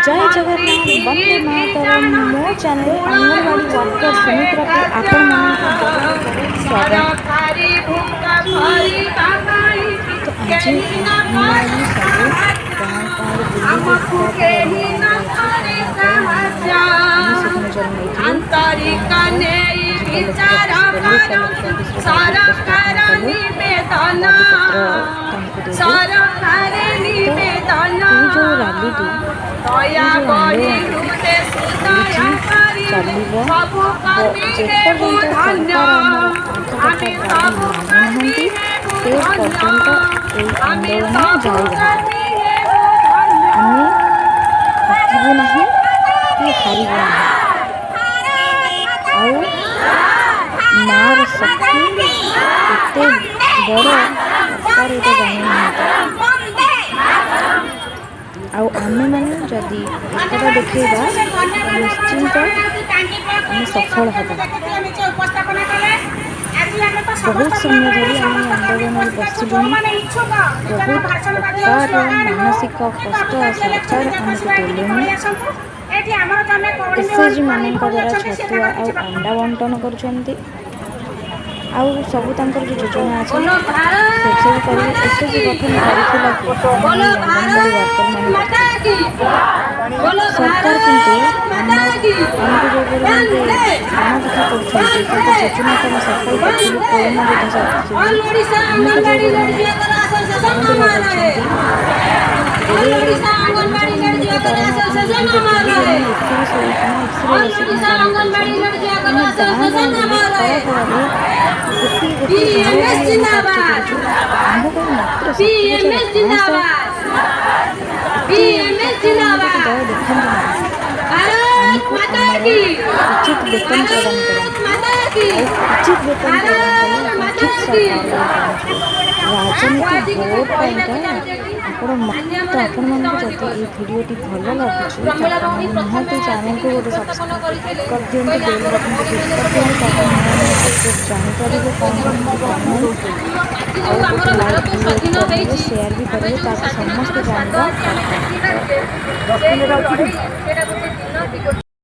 जय जगन्नाथ वंदे मातरम मो channel anganwadi worker Sumitra को आपण स्वागत। तो आज आंगनवाड़ी सब गाँव गाँव जो रैली आंदोलन जारी आम हटबू ना कि हारबू ना मार शक्ति एत बड़ सरकार ये जाना आमे मैंने जदि एकता देखा निश्चिंत आम सफल हाँ। बहुत समय धरी आम आंदोलन में बसलु बहुत प्रकार मानसिक कष्ट सरकार आमको देले एसएचजी मान द्वारा छतुआ अंडा बंटन कर सब जो योजना अच्छे से सब कर एसएचजी गठन करथिला कि आंगनवाड़ी वर्कर मान सरकार किंतु आमको जो मानसिका कर योजना को सफल कर कोरोना योद्धा उचित वेतन प्रदान उचित वेतन ठीक राजनीति वोट आपण मत आपण मानक जब ये भिडियोटी भल लगुच निहती चैनल को गोटे सब्सक्राइब कर दिखाँ बेल बटन को क्लिक कर दिखाँ जानकारी लाइक शेयर भी करेंगे ताकि समस्त जानवर।